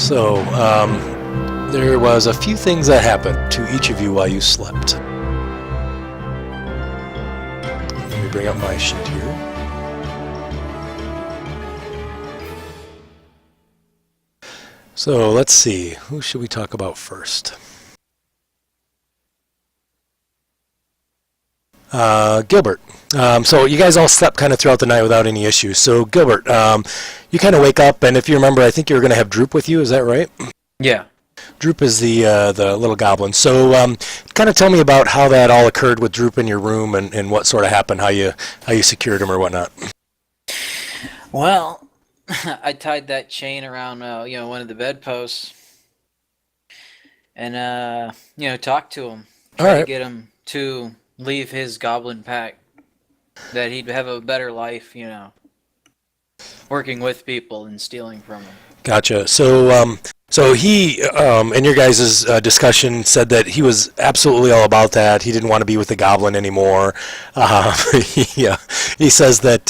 So, there was a few things that happened to each of you while you slept. Let me bring up my sheet here. So, let's see. Who should we talk about first? Gilbert. So you guys all slept kind of throughout the night without any issues. So Gilbert, you kind of wake up, and if you remember, I think you were going to have Droop with you. Is that right? Yeah. Droop is the little goblin. So kind of tell me about how that all occurred with Droop in your room, and what sort of happened, how you secured him or whatnot. Well, I tied that chain around one of the bedposts, and talked to him, tried to get him to leave his goblin pack, that he'd have a better life, working with people and stealing from them. Gotcha. So he, in your guys' discussion, said that he was absolutely all about that. He didn't want to be with the goblin anymore. He says that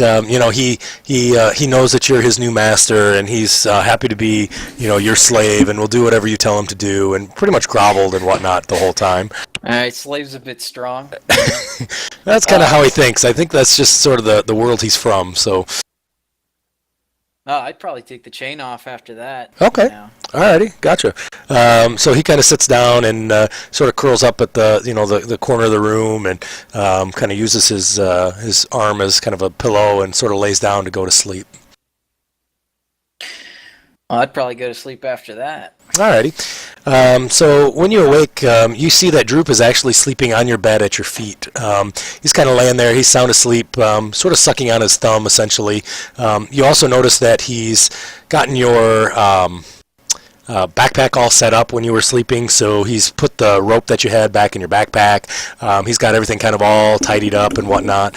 he knows that you're his new master, and he's happy to be your slave, and will do whatever you tell him to do, and pretty much groveled and whatnot the whole time. All right, slave's a bit strong. That's kind of how he thinks. I think that's just sort of the world he's from. So. I'd probably take the chain off after that. Okay. Alrighty, gotcha. So he kind of sits down and sort of curls up at the corner of the room, and kind of uses his arm as kind of a pillow, and sort of lays down to go to sleep. Well, I'd probably go to sleep after that. Alrighty. So when you awake, you see that Droop is actually sleeping on your bed at your feet. He's kind of laying there. He's sound asleep, sort of sucking on his thumb, essentially. You also notice that he's gotten your backpack all set up when you were sleeping, so he's put the rope that you had back in your backpack. He's got everything kind of all tidied up and whatnot.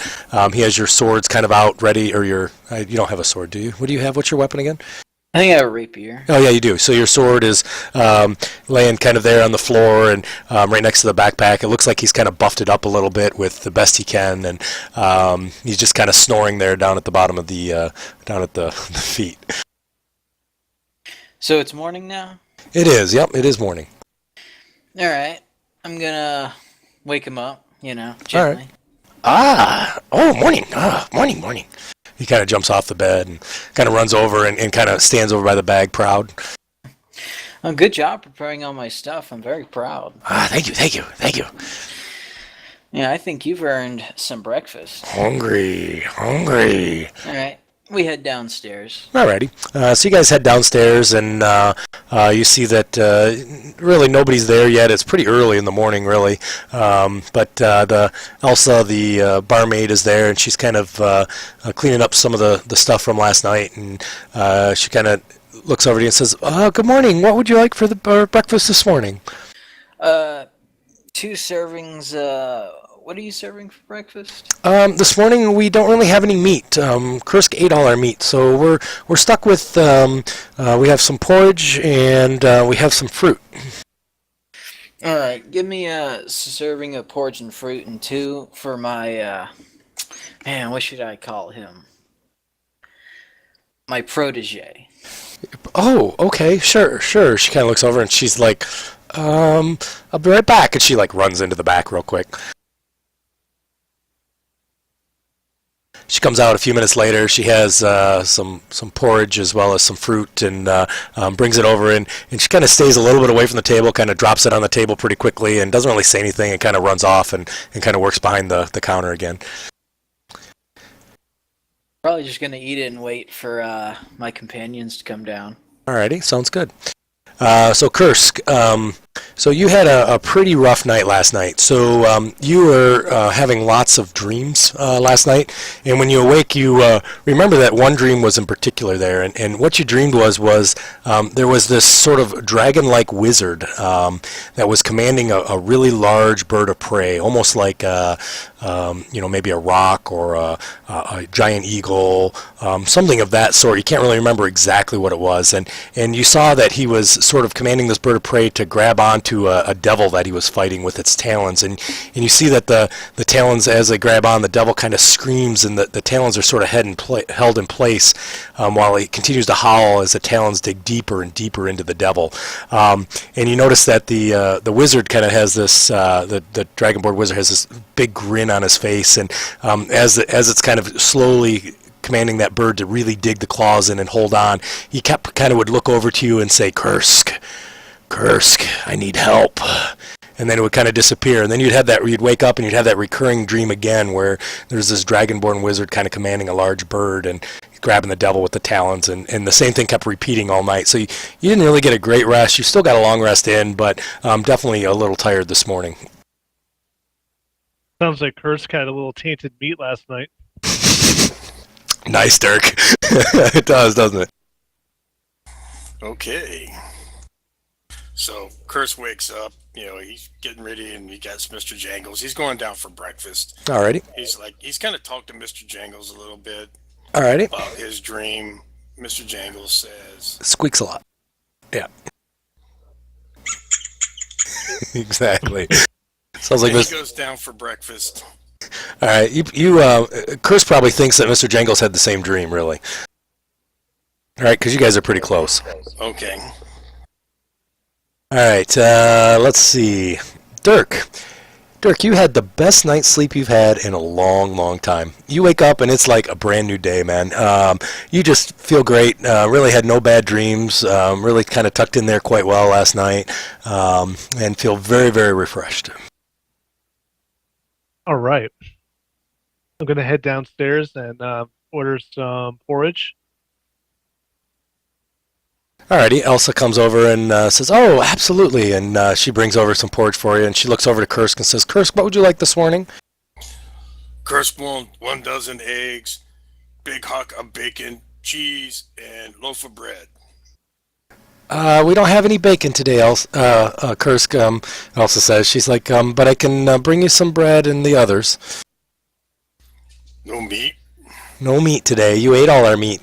He has your swords kind of out ready, or you don't have a sword, do you? What do you have? What's your weapon again? I think I have a rapier. Oh, yeah, you do. So your sword is laying kind of there on the floor, and right next to the backpack. It looks like he's kind of buffed it up a little bit with the best he can, and he's just kind of snoring there down at the bottom of the feet. So it's morning now? It is. Yep, it is morning. All right. I'm going to wake him up, gently. All right. Morning. Morning. He kind of jumps off the bed and kind of runs over and kind of stands over by the bag, proud. Well, good job preparing all my stuff. I'm very proud. Thank you. Yeah, I think you've earned some breakfast. Hungry. All right, we head downstairs. Alrighty. So you guys head downstairs, and you see that really nobody's there yet. It's pretty early in the morning, really. But Elsa, the barmaid, is there, and she's kind of cleaning up some of the stuff from last night. And she kind of looks over to you and says, "Good morning. What would you like for the breakfast this morning?" 2 servings. What are you serving for breakfast? This morning we don't really have any meat. Kursk ate all our meat, so we're stuck with. We have some porridge and we have some fruit. All right, give me a serving of porridge and fruit, and 2 for my. What should I call him? My protege. Oh, okay, sure. She kind of looks over and she's like, "I'll be right back," and she like runs into the back real quick. She comes out a few minutes later. She has some porridge as well as some fruit, and brings it over, and she kind of stays a little bit away from the table, kind of drops it on the table pretty quickly, and doesn't really say anything, and kind of runs off and kind of works behind the counter again. Probably just going to eat it and wait for my companions to come down. Alrighty, sounds good. So Kursk, so you had a pretty rough night last night. So you were having lots of dreams last night, and when you awake, you remember that one dream was in particular there, and what you dreamed was there was this sort of dragon-like wizard that was commanding a really large bird of prey, almost like maybe a rock or a giant eagle, something of that sort. You can't really remember exactly what it was, and you saw that he was sort of commanding this bird of prey to grab onto a devil that he was fighting with its talons, and you see that the talons, as they grab on, the devil kind of screams, and the talons are sort of held in place while he continues to howl as the talons dig deeper and deeper into the devil. And you notice that the wizard kind of has this, the Dragonborn wizard has this big grin on his face, and as it's kind of slowly commanding that bird to really dig the claws in and hold on, he kind of would look over to you and say, Kursk, I need help. And then it would kind of disappear. And then you'd wake up and you'd have that recurring dream again where there's this Dragonborn wizard kind of commanding a large bird and grabbing the devil with the talons. And the same thing kept repeating all night. So you didn't really get a great rest. You still got a long rest in, but definitely a little tired this morning. Sounds like Kursk had a little tainted meat last night. Nice, Dirk. It does, doesn't it? Okay. So Curse wakes up, he's getting ready and he got Mr. Jangles. He's going down for breakfast. Alrighty. He's kind of talked to Mr. Jangles a little bit Alrighty. about his dream. Mr. Jangles says, Squeaks a lot. Yeah. Exactly. Sounds like he goes down for breakfast. All right, Curse probably thinks that Mr. Jangles had the same dream, really. All right, because you guys are pretty close. Okay. All right, let's see. Dirk, you had the best night's sleep you've had in a long, long time. You wake up and it's like a brand new day, man. You just feel great. Really had no bad dreams. Really kind of tucked in there quite well last night, and feel very, very refreshed. All right. I'm going to head downstairs and order some porridge. Alrighty, Elsa comes over and says, oh, absolutely, and she brings over some porridge for you, and she looks over to Kursk and says, Kursk, what would you like this morning? Kursk wants 1 dozen eggs, big hunk of bacon, cheese, and loaf of bread. We don't have any bacon today, Kursk, Elsa says. She's like, but I can bring you some bread and the others. No meat? No meat today. You ate all our meat.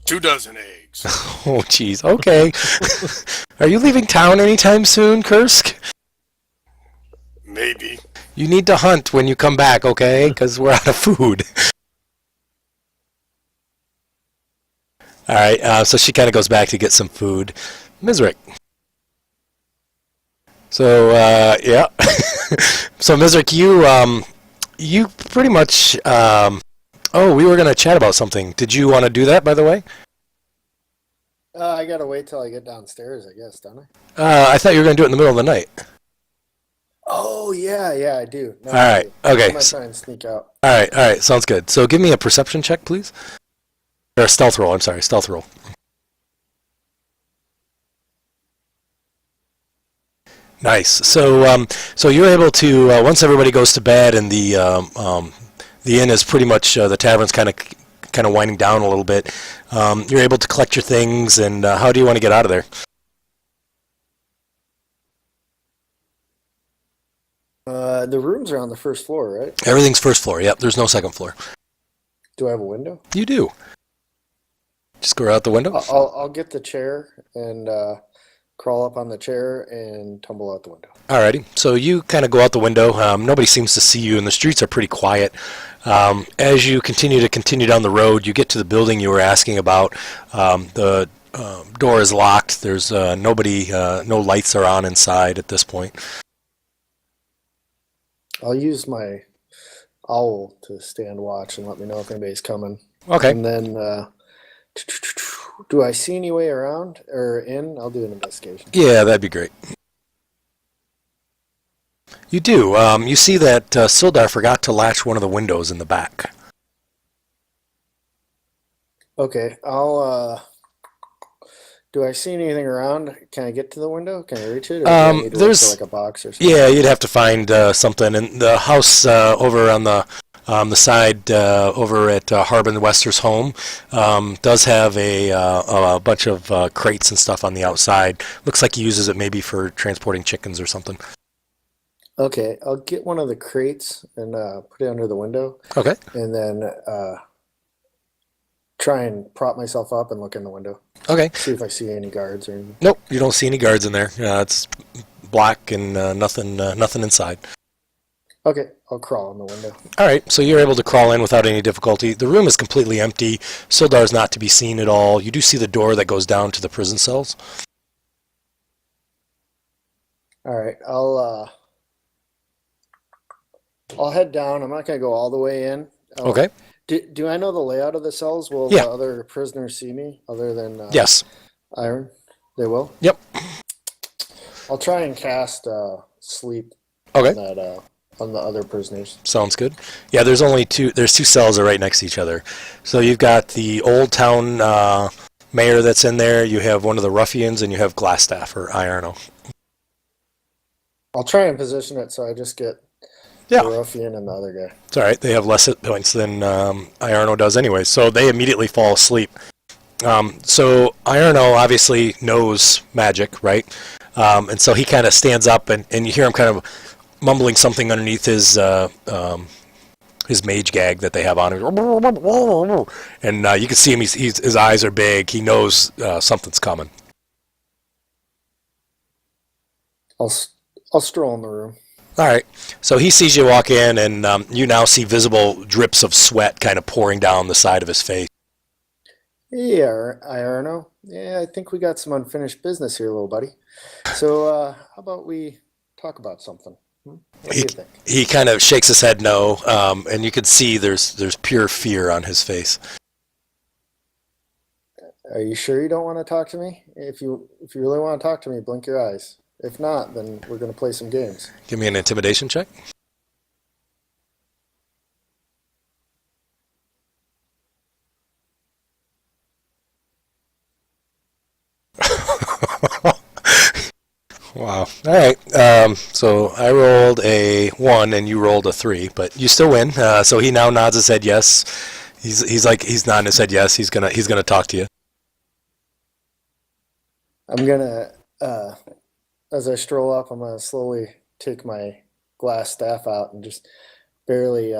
2 dozen eggs. Oh, jeez. Okay. Are you leaving town anytime soon, Kursk? Maybe. You need to hunt when you come back, okay? Because we're out of food. All right, so she kind of goes back to get some food. Mizrik. So, yeah. So, Mizrik, you pretty much... we were going to chat about something. Did you want to do that, by the way? I gotta wait till I get downstairs, I guess, don't I? I thought you were going to do it in the middle of the night. Oh, yeah, I do. No, all right, okay. I'm going to try and sneak out. All right, sounds good. So give me a perception check, please. Or a stealth roll, I'm sorry, stealth roll. Nice. So you're able to, once everybody goes to bed and the inn is pretty much, the tavern's kind of winding down a little bit, you're able to collect your things, and how do you want to get out of there? The rooms are on the first floor, right? Everything's first floor, yep, there's no second floor. Do I have a window? You do. Just go out the window? I'll get the chair and crawl up on the chair and tumble out the window. Alrighty, so you kind of go out the window. Nobody seems to see you, and the streets are pretty quiet. As you continue down the road, you get to the building you were asking about. The door is locked. There's nobody, no lights are on inside at this point. I'll use my owl to stand watch and let me know if anybody's coming. Okay. And then, do I see any way around or in? I'll do an investigation. Yeah, that'd be great. You do. You see that Sildar forgot to latch one of the windows in the back. Okay, do I see anything around? Can I get to the window? Can I reach it? Or do I need to look for like a box or something? Yeah, you'd have to find something. And the house over on the side over at Harbin Wester's home does have a bunch of crates and stuff on the outside. Looks like he uses it maybe for transporting chickens or something. Okay, I'll get one of the crates and put it under the window. Okay. And then try and prop myself up and look in the window. Okay. See if I see any guards or anything. Nope, you don't see any guards in there. It's black and nothing inside. Okay, I'll crawl in the window. All right, so you're able to crawl in without any difficulty. The room is completely empty. Sildar's not to be seen at all. You do see the door that goes down to the prison cells. All right, I'll head down. I'm not gonna go all the way in. Okay. Do I know the layout of the cells? Will Yeah. the other prisoners see me other than Yes. Iron? They will? Yep. I'll try and cast sleep Okay. on that on the other prisoners. Sounds good. Yeah, there's two cells that are right next to each other. So you've got the old town mayor that's in there, you have one of the ruffians, and you have Glassstaff or Iarno. I'll try and position it so I just get Yeah. the ruffian and the other guy. It's all right. They have less hit points than Iarno does anyway, so they immediately fall asleep. So Iarno obviously knows magic, right? And so he kind of stands up, and you hear him kind of mumbling something underneath his mage gag that they have on him. And you can see him, his eyes are big. He knows something's coming. I'll stroll in the room. All right. So he sees you walk in, and you now see visible drips of sweat kind of pouring down the side of his face. Yeah, Iarno. Yeah, I think we got some unfinished business here, little buddy. So how about we talk about something? What do you think? He kind of shakes his head no, and you can see there's pure fear on his face. Are you sure you don't want to talk to me? If you really want to talk to me, blink your eyes. If not, then we're going to play some games. Give me an intimidation check. Wow. All right. So I rolled a 1 and you rolled a 3, but you still win. So he now nods his head yes. He's nodding his head yes. He's gonna talk to you. I'm going to, as I stroll up, I'm going to slowly take my glass staff out and just barely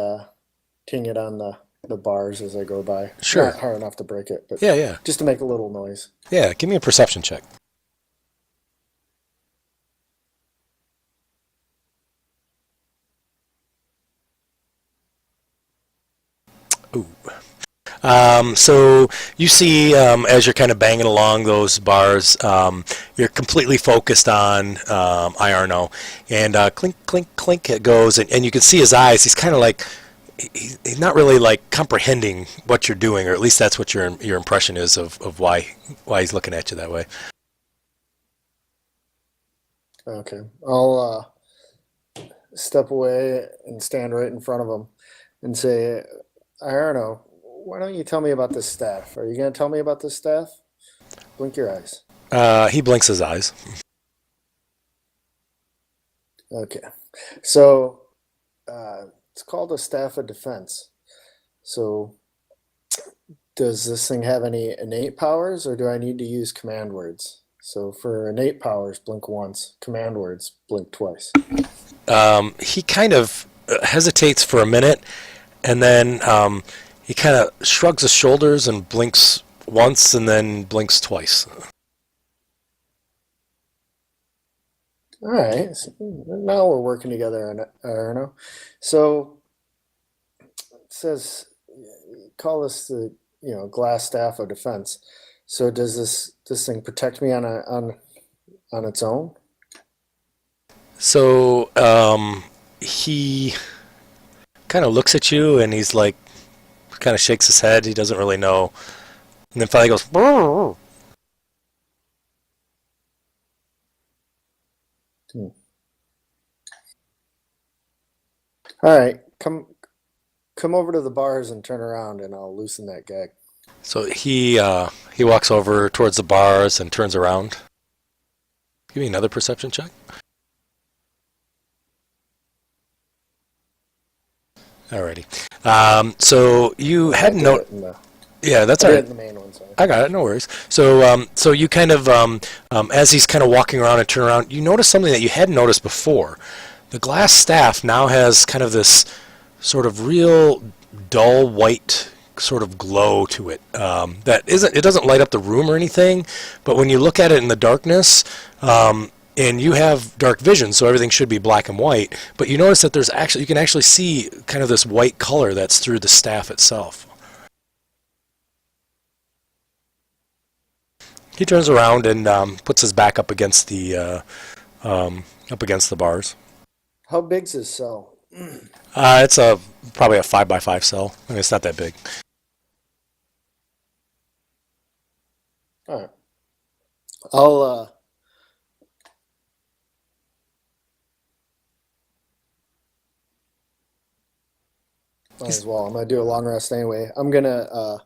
ting it on the bars as I go by. Sure. Not hard enough to break it, but Yeah. just to make a little noise. Yeah. Give me a perception check. Ooh. So you see, as you're kind of banging along those bars, you're completely focused on Iarno, and clink, clink, clink it goes, and you can see his eyes. He's kind of like, he's not really like comprehending what you're doing, or at least that's what your impression is of why he's looking at you that way. Okay. I'll step away and stand right in front of him and say, Iarno, why don't you tell me about this staff? Are you going to tell me about this staff? Blink your eyes. He blinks his eyes. Okay. So it's called a staff of defense. So does this thing have any innate powers, or do I need to use command words? So for innate powers, blink once. Command words, blink twice. He kind of hesitates for a minute, and then he kind of shrugs his shoulders and blinks once and then blinks twice. All right. So now we're working together, Arno. So it says, call this the glass staff of defense. So does this thing protect me on its own? So he kind of looks at you, and he's like, kind of shakes his head. He doesn't really know, and then finally goes, "Brr." All right, come over to the bars and turn around, and I'll loosen that gag. So he walks over towards the bars and turns around. Give me another perception check. Alrighty. So you hadn't noticed. Yeah, that's all right. The main one, sorry. I got it. No worries. So, so you kind of, as he's kind of walking around and turning around, you notice something that you hadn't noticed before. The glass staff now has kind of this sort of real dull white sort of glow to it. It doesn't light up the room or anything, but when you look at it in the darkness, and you have dark vision, so everything should be black and white, but you notice that you can actually see kind of this white color that's through the staff itself. He turns around and puts his back up against the bars. How big's his cell? It's probably a 5x5 cell. I mean, it's not that big. All right. I'll might as well. I'm gonna do a long rest anyway. I'm gonna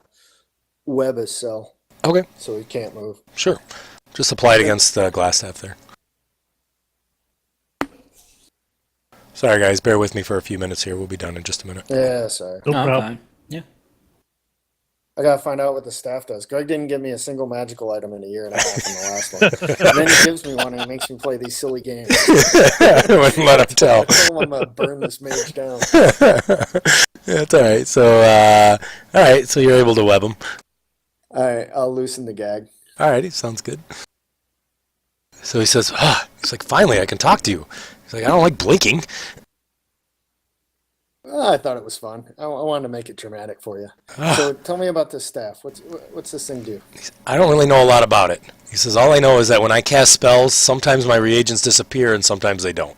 web his cell Okay, so he can't move. sure. Just apply it against the glass staff there. Sorry, guys. Bear with me for a few minutes here. We'll be done in just a minute. Yeah, sorry. No No, I'm problem. fine. Yeah. I gotta find out what the staff does. Greg didn't give me a single magical item in a year and a half in the last one. And then he gives me one and he makes me play these silly games. I wouldn't let him tell. I told him I'm gonna burn this mage down. That's all right. So you're able to web him. All right, I'll loosen the gag. All righty, sounds good. So he says, he's like, finally, I can talk to you. He's like, I don't like blinking. I thought it was fun. I wanted to make it dramatic for you. So tell me about this staff. What's this thing do? I don't really know a lot about it. He says, all I know is that when I cast spells, sometimes my reagents disappear and sometimes they don't.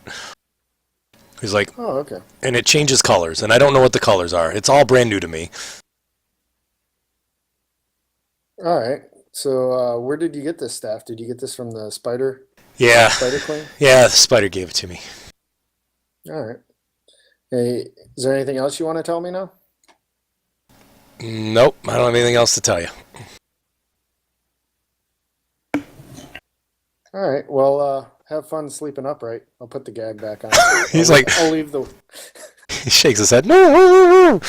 He's like, Oh, okay. and it changes colors, and I don't know what the colors are. It's all brand new to me. All right. So where did you get this staff? Did you get this from the Spider Yeah, Queen? yeah, the spider gave it to me. All right. Hey, is there anything else you want to tell me now? Nope, I don't have anything else to tell you. All right. Well, have fun sleeping upright. I'll put the gag back on. He's like, I'll leave the. he shakes his head. No.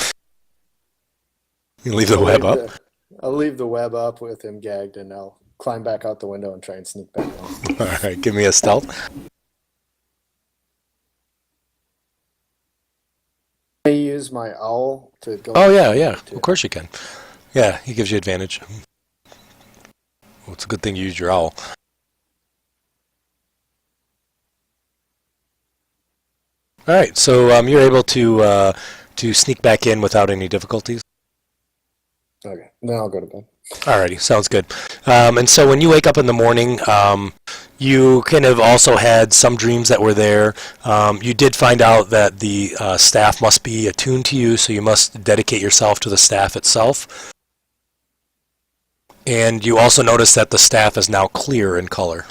You leave the web up. I'll leave the web up with him gagged, and I'll climb back out the window and try and sneak back on. All right, give me a stealth. I use my owl to go. Oh yeah, of course you can. Yeah, he gives you advantage. Well, it's a good thing you used your owl. All right, so you're able to sneak back in without any difficulties. Okay. Then I'll go to bed. Alrighty, sounds good. And so when you wake up in the morning, you kind of also had some dreams that were there. You did find out that the staff must be attuned to you, so you must dedicate yourself to the staff itself. And you also notice that the staff is now clear in color.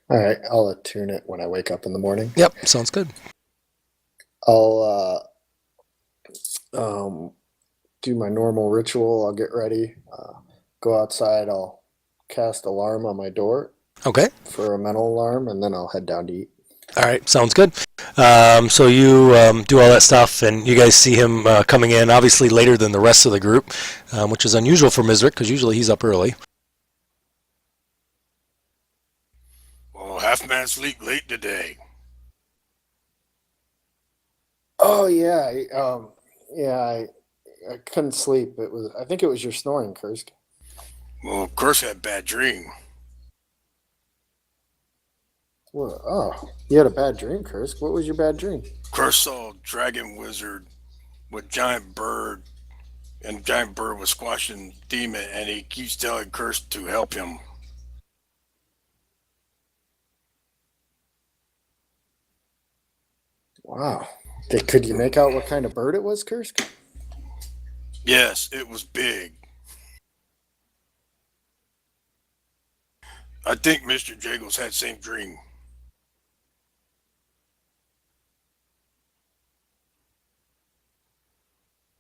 All right. I'll attune it when I wake up in the morning. Yep, sounds good. I'll do my normal ritual. I'll get ready, go outside. I'll cast alarm on my door Okay. for a mental alarm, and then I'll head down to eat. All right, sounds good. So you do all that stuff, and you guys see him coming in, obviously later than the rest of the group, which is unusual for Mizric, because usually he's up early. Well, half man sleep late today. Oh yeah, I couldn't sleep. I think it was your snoring, Kursk. Well, of course, I had a bad dream. Well, oh, you had a bad dream, Kursk. What was your bad dream? Curse saw a dragon wizard with giant bird, and giant bird was squashing demon, and he keeps telling Curse to help him. Wow. Could you make out what kind of bird it was, Kursk? Yes, it was big. I think Mr. Jagles had the same dream.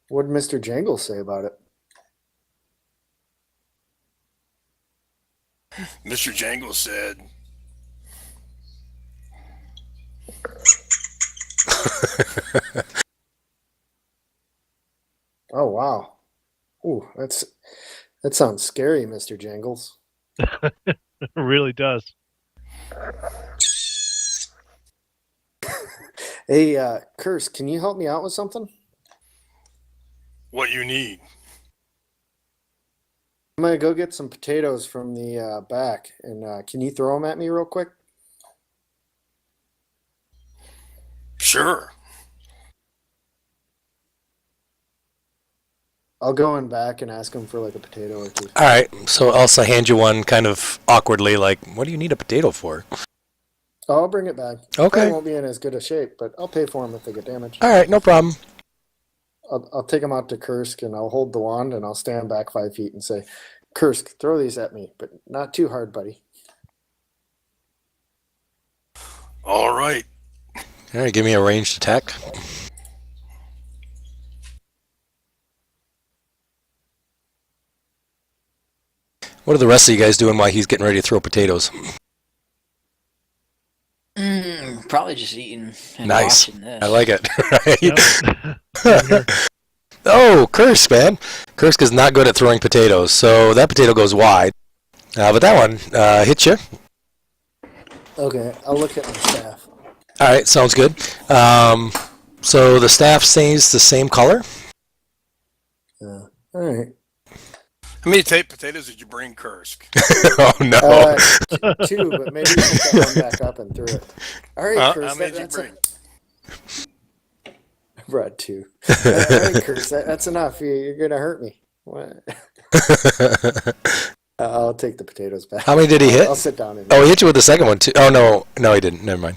What did Mr. Jangle say about it? Mr. Jangles said, Oh wow. Ooh, that sounds scary, Mr. Jangles. It really does. Hey, Curse, can you help me out with something? what you need. I'm gonna go get some potatoes from the back, and can you throw them at me real quick? Sure. I'll go in back and ask him for like a potato or two. All right. So Elsa hand you one kind of awkwardly, like, what do you need a potato for? Oh, I'll bring it back. Okay. Probably won't be in as good a shape, but I'll pay for them if they get damaged. All right, no problem. I'll take them out to Kursk, and I'll hold the wand, and I'll stand back 5 feet and say, Kursk, throw these at me, but not too hard, buddy. All right. All right, give me a ranged attack. What are the rest of you guys doing while he's getting ready to throw potatoes? Probably just eating and Nice. watching this. I like it. Yep. Oh, Kursk, man. Kursk is not good at throwing potatoes, so that potato goes wide. But that one hits you. Okay, I'll look at my staff. All right, sounds good. So the staff stays the same color. All right. How many potatoes did you bring, Kursk? Oh, no. Two, but maybe you put that one back up and threw it. All right, Kursk, How many did you that's bring? I brought two. All right, Kursk, that's enough. You're gonna hurt me. What? I'll take the potatoes back. How many did he hit? I'll sit down and. Oh, he hit you with the second one, too. Oh, no, he didn't. Never mind.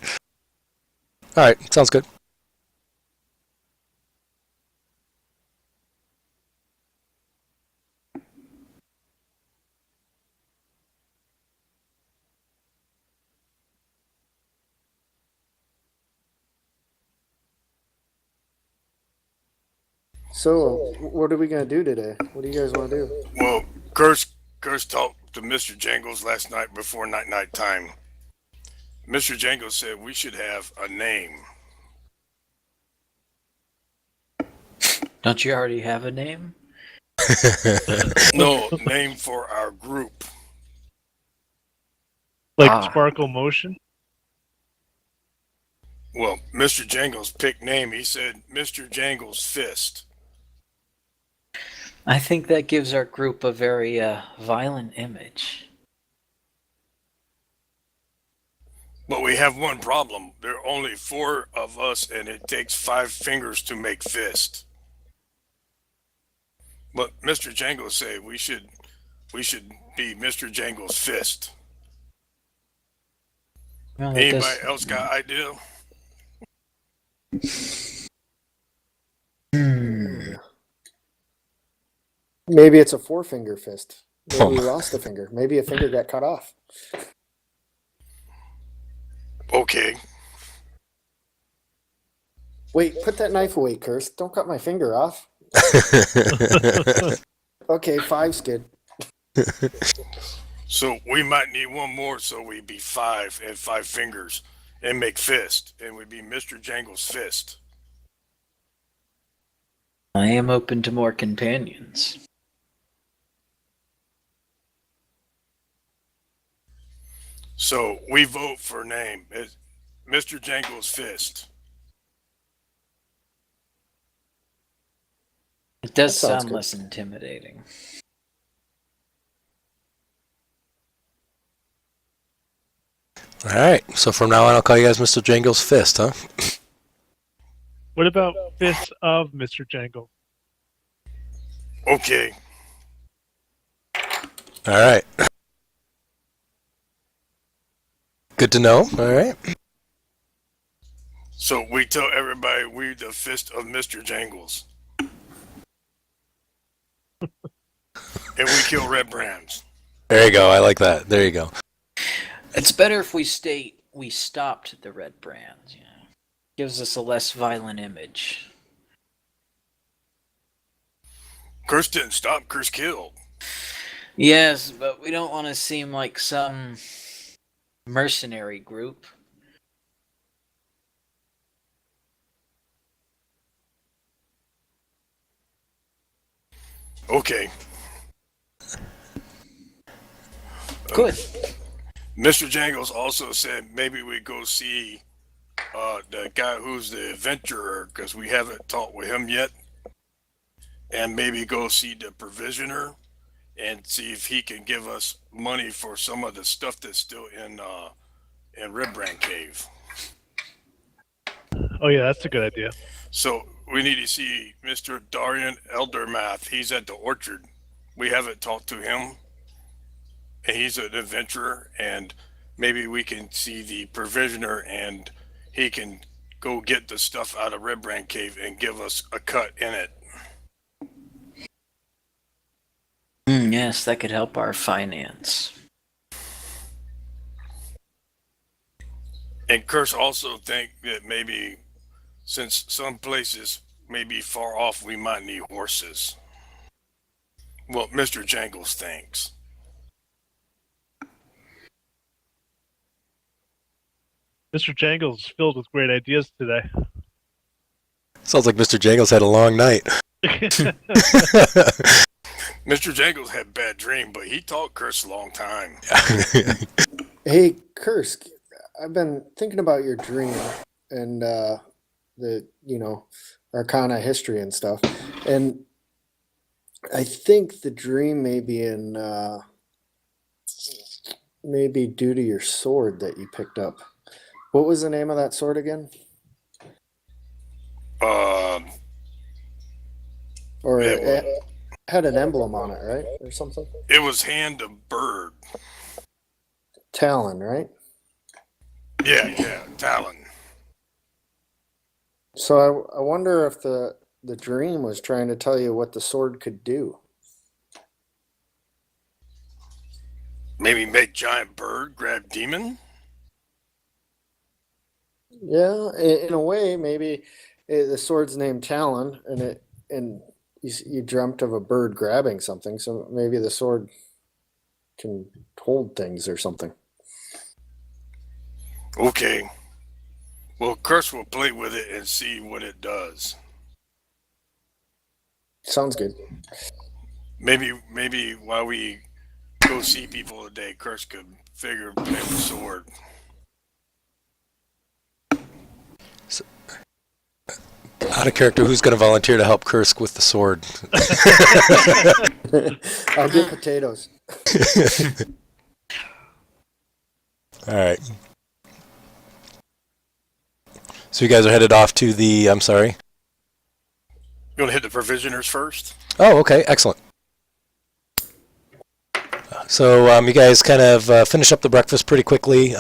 All right, sounds good. So, what are we gonna do today? What do you guys want to do? Well, Kursk talked to Mr. Jangles last night before night time. Mr. Jangles said we should have a name. Don't you already have a name? No, name for our group. Like Sparkle Motion. Well, Mr. Jangles picked name. He said Mr. Jangles Fist. I think that gives our group a very violent image. But we have one problem. There are only 4 of us, and it takes 5 fingers to make fist. But Mr. Jangles said we should be Mr. Jangles Fist. Well, that Anybody does- else got idea? Maybe it's a 4-finger fist. Maybe Oh we my- lost a finger. Maybe a finger got cut off. Okay. Wait, put that knife away, Kursk. Don't cut my finger off. Okay, 5's good. So we might need one more, so we be 5 and 5 fingers and make fist, and we be Mr. Jangles Fist. I am open to more companions. So we vote for name. It's Mr. Jangles Fist. It does That sounds sound good. less intimidating. All right, so from now on, I'll call you guys Mr. Jangles Fist, huh? What about Fists of Mr. Jangle? Okay. All right. Good to know. All right. So we tell everybody we the fist of Mr. Jangles. And we kill red brands. There you go. I like that. There you go. It's better if we state we stopped the red brands. You know, gives us a less violent image. Curse didn't stop, Curse killed. Yes, but we don't want to seem like some mercenary group. Okay. Good. Mr. Jangles also said maybe we go see the guy who's the adventurer, because we haven't talked with him yet. and maybe go see the provisioner and see if he can give us money for some of the stuff that's still in Rembrandt Cave. Oh yeah, that's a good idea. So we need to see Mr. Darian Eldermath. He's at the orchard. We haven't talked to him, and he's an adventurer, and maybe we can see the provisioner and he can go get the stuff out of Rembrandt Cave and give us a cut in it. Yes, that could help our finance. And Curse also think that maybe since some places may be far off, we might need horses. Well, Mr. Jangles thinks. Mr. Jangles is filled with great ideas today. Sounds like Mr. Jangles had a long night. Mr. Jangles had a bad dream, but he taught Curse a long time. Hey, Kursk, I've been thinking about your dream and the Arcana history and stuff, and I think the dream may be maybe due to your sword that you picked up. What was the name of that sword again? Or it had an emblem on it, right, or something? It was Hand of Bird. Talon, right? Yeah, Talon. So I wonder if the dream was trying to tell you what the sword could do. Maybe make Giant Bird grab Demon? Yeah, in a way, maybe the sword's named Talon, and you dreamt of a bird grabbing something, so maybe the sword can hold things or something. Okay. Well, Curse will play with it and see what it does. Sounds good. Maybe while we go see people today, Curse could figure play with the sword. Out of character, who's going to volunteer to help Kursk with the sword? I'll get potatoes. All right. So you guys are headed off to the, I'm sorry. You want to hit the provisioners first? Oh, okay, excellent. So you guys kind of finish up the breakfast pretty quickly.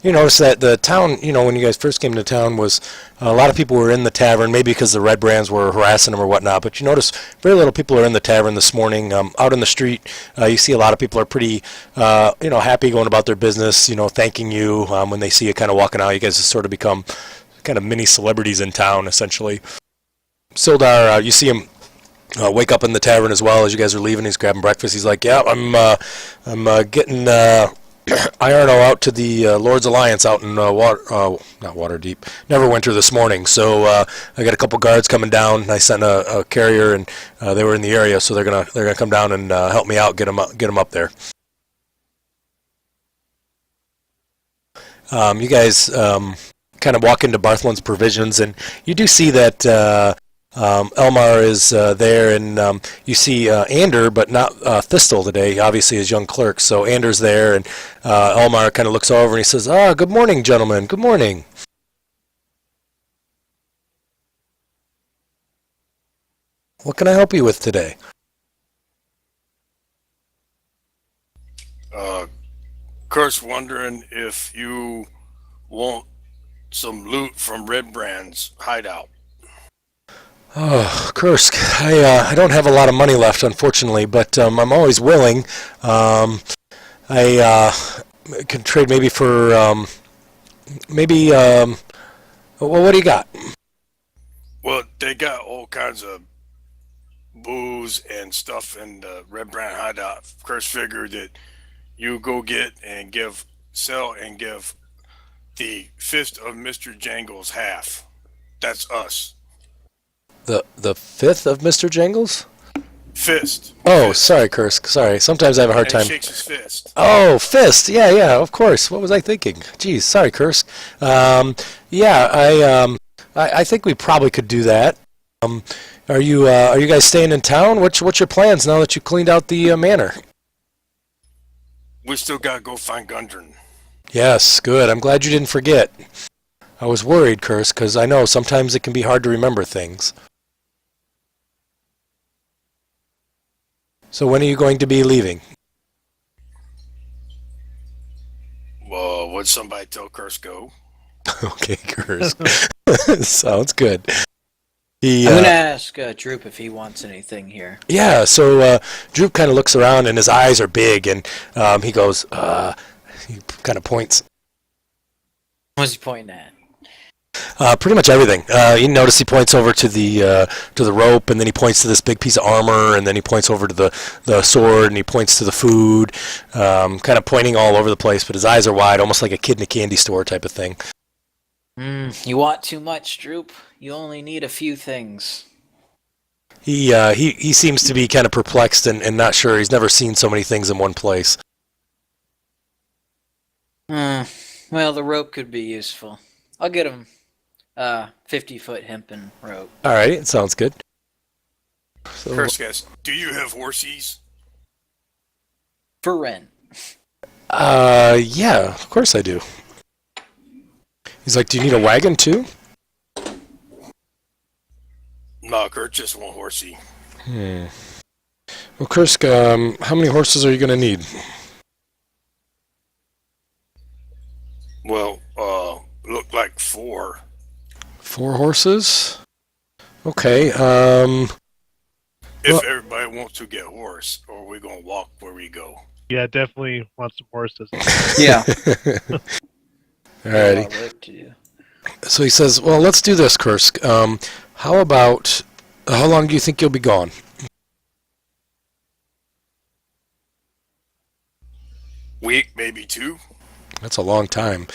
You notice that the town, when you guys first came to town, was a lot of people were in the tavern, maybe because the Red Brands were harassing them or whatnot, but you notice very little people are in the tavern this morning. Out in the street, you see a lot of people are pretty, happy going about their business, thanking you when they see you kind of walking out. You guys have sort of become kind of mini celebrities in town, essentially. Sildar, you see him wake up in the tavern as well as you guys are leaving. He's grabbing breakfast. He's like, "Yeah, I'm getting Iarno out to the Lord's Alliance out in not Waterdeep, Neverwinter this morning. So I got a couple guards coming down. I sent a carrier, and they were in the area, so they're gonna come down and help me out, get them up there." You guys kind of walk into Barthlin's Provisions, and you do see that Elmar is there, and you see Ander, but not Thistle today, obviously his young clerk. So Ander's there, and Elmar kind of looks over and he says, "Good morning, gentlemen. Good morning." "What can I help you with today?" Kurt's wondering if you want some loot from Red Brand's hideout. "Oh, Kursk, I don't have a lot of money left, unfortunately, but I'm always willing. I can trade maybe for well, what do you got?" Well, they got all kinds of booze and stuff in the Red Brand hideout. Kurt's figured that you go get and sell and give the fist of Mr. Jangles half. That's us. The fifth of Mr. Jangles? Fist. Oh, Fist. sorry, Kursk. Sorry. Sometimes I have a hard And time. he shakes his fist. Oh, fist. Yeah, of course. What was I thinking? Geez, sorry, Kursk. I think we probably could do that. Are you guys staying in town? What's your plans now that you cleaned out the manor? We still gotta go find Gundren. Yes, good. I'm glad you didn't forget. I was worried, Curse, because I know sometimes it can be hard to remember things. So when are you going to be leaving? Well, would somebody tell Curse go? Okay, Curse. Sounds good. I'm I'm gonna ask Droop if he wants anything here. Yeah, so Droop kind of looks around and his eyes are big, and he goes, he kind of points. What's he pointing at? Pretty much everything. You notice he points over to the rope, and then he points to this big piece of armor, and then he points over to the sword, and he points to the food, kind of pointing all over the place, but his eyes are wide, almost like a kid in a candy store type of thing. You want too much, Droop. You only need a few things. He seems to be kind of perplexed and not sure. He's never seen so many things in one place. Well, the rope could be useful. I'll get him 50-foot hempen rope. All right, it sounds good. So, Curse guys, do you have horsies? For rent. yeah, of course I do. He's like, do you need a wagon too? No, Kurt just one horsey. Well, Kursk, how many horses are you going to need? Well, look like 4. 4 horses? Okay, If Well- everybody wants to get a horse, or we're gonna walk where we go. Yeah, definitely want some horses. Yeah. alrighty. A lot of work to do. So he says, well, let's do this, Kursk. How about, how long do you think you'll be gone? Week, maybe 2. That's a long time.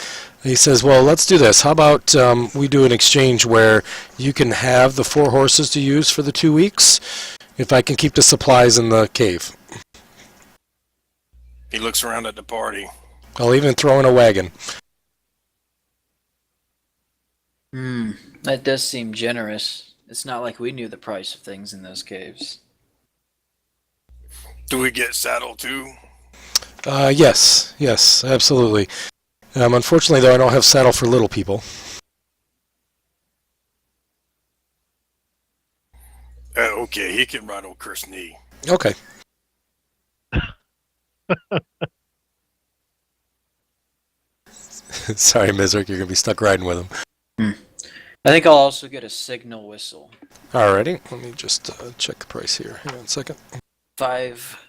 He says, well, let's do this. How about we do an exchange where you can have the 4 horses to use for the 2 weeks if I can keep the supplies in the cave. He looks around at the party. I'll even throw in a wagon. That does seem generous. It's not like we knew the price of things in those caves. Do we get saddle too? Yes, absolutely. Unfortunately, though, I don't have saddle for little people. Okay, he can ride on Curse knee. Okay. Sorry, Mizrick, you're going to be stuck riding with him. I think I'll also get a signal whistle. Alrighty, let me just check the price here. Hang on a second. 5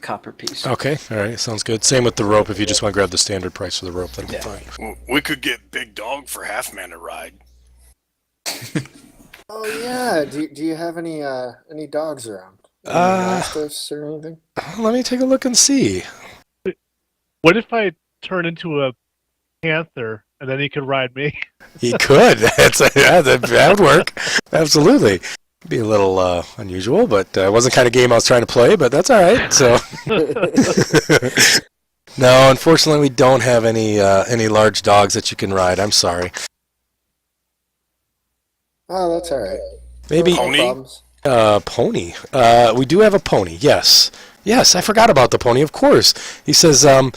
copper piece. Okay, alright, sounds good. Same with the rope. If you just want to grab the standard price for the rope, that'll be fine. We could get Big Dog for half man to ride. Oh yeah. Do you have any dogs around? Any mastiffs or anything? Let me take a look and see. What if I turn into a panther and then he could ride me? He could. That would work. Absolutely. Be a little unusual, but it wasn't the kind of game I was trying to play, but that's all right. So, no, unfortunately, we don't have any large dogs that you can ride. I'm sorry. Oh, that's all right. Maybe No Pony? problems. pony. We do have a pony. Yes, I forgot about the pony. Of course. He says, I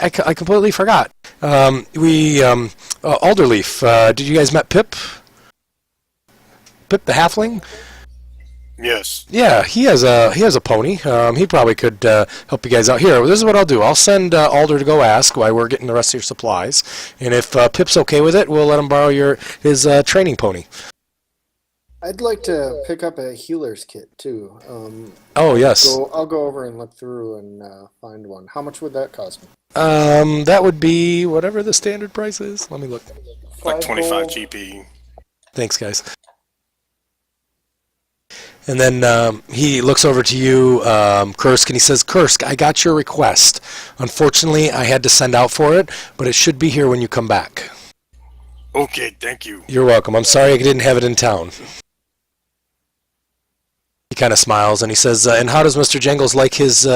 completely forgot. Alderleaf. Did you guys met Pip? Pip the halfling? Yes. Yeah, he has a pony. He probably could help you guys out. Here, this is what I'll do. I'll send Alder to go ask why we're getting the rest of your supplies, and if Pip's okay with it, we'll let him borrow his training pony. I'd like to pick up a healer's kit too. Oh yes. I'll go over and look through and find one. How much would that cost me? That would be whatever the standard price is. Let me look. Like 25 gold. GP. Thanks, guys. And then he looks over to you, Kursk, and he says, Kursk, I got your request. Unfortunately, I had to send out for it, but it should be here when you come back. Okay, thank you. You're welcome. I'm sorry I didn't have it in town. He kind of smiles, and he says, and how does Mr. Jangles like his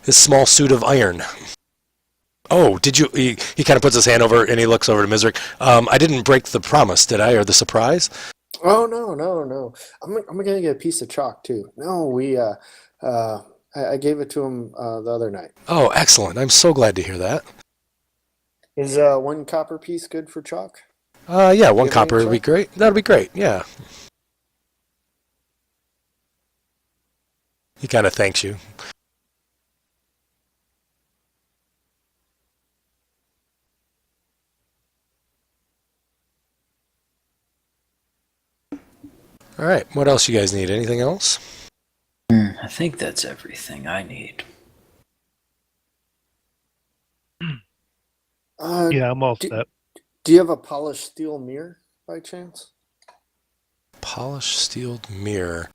small suit of iron? Oh, did you... He kind of puts his hand over, and he looks over to Mizrick. I didn't break the promise, did I, or the surprise? Oh no. I'm gonna get a piece of chalk too. No, I gave it to him the other night. Oh, excellent. I'm so glad to hear that. Is 1 copper piece good for chalk? Yeah, Do one you have any copper would be chalk? great. That'd be great. Yeah. He kind of thanks you. All right. What else you guys need? Anything else? I think that's everything I need. Yeah, I'm all do, set. do you have a polished steel mirror by chance? Polished steel mirror.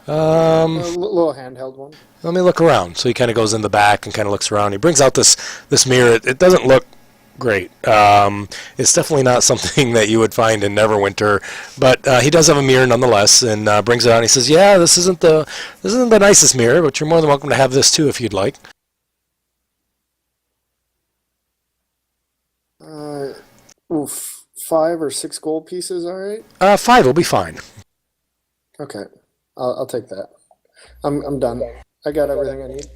A little handheld one. Let me look around. So he kind of goes in the back and kind of looks around. He brings out this mirror. It doesn't look great. It's definitely not something that you would find in Neverwinter, but he does have a mirror nonetheless, and brings it out. And he says, "Yeah, this isn't the nicest mirror, but you're more than welcome to have this too if you'd like." Oof, 5 or 6 gold pieces. All right. 5 will be fine. Okay, I'll take that. I'm done. I got everything I need.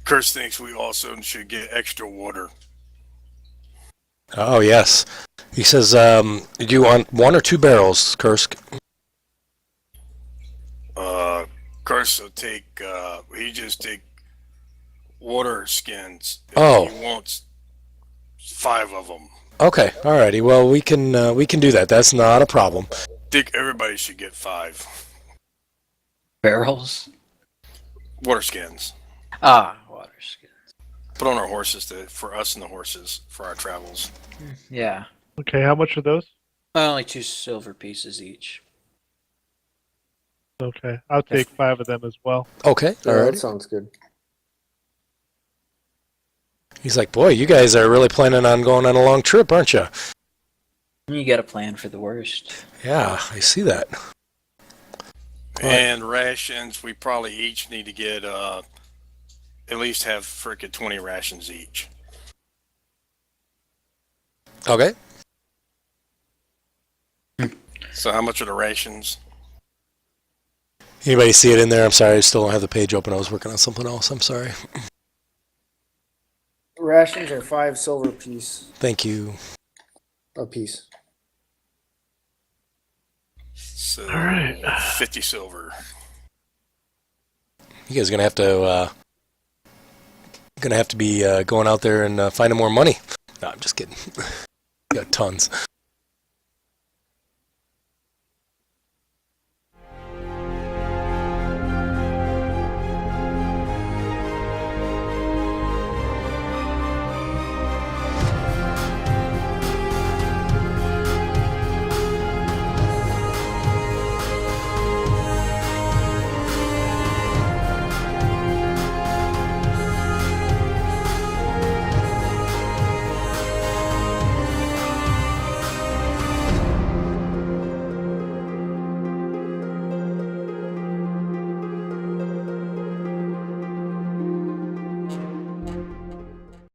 Curse thinks we also should get extra water. Oh yes, he says, "Do you want 1 or 2 barrels, Kursk?" Curse will take, he just take water skins. Oh. He wants 5 of them. Okay, alrighty. Well, we can do that. That's not a problem. Think everybody should get 5 Barrels? water skins. Water skins. Put on our horses for us and the horses for our travels. Yeah. Okay, how much are those? Only 2 silver pieces each. Okay, I'll take 5 of them as well. Okay, Yeah, that alrighty. sounds good. He's like, "Boy, you guys are really planning on going on a long trip, aren't you?" You got a plan for the worst. Yeah, I see that. And rations, we probably each need to get at least have frickin' 20 rations each. Okay. So how much are the rations? Anybody see it in there? I'm sorry, I still don't have the page open. I was working on something else. I'm sorry. Rations are 5 silver piece Thank you. a piece. So All right. 50 silver. You guys are gonna have to be going out there and finding more money. No, I'm just kidding. Got tons.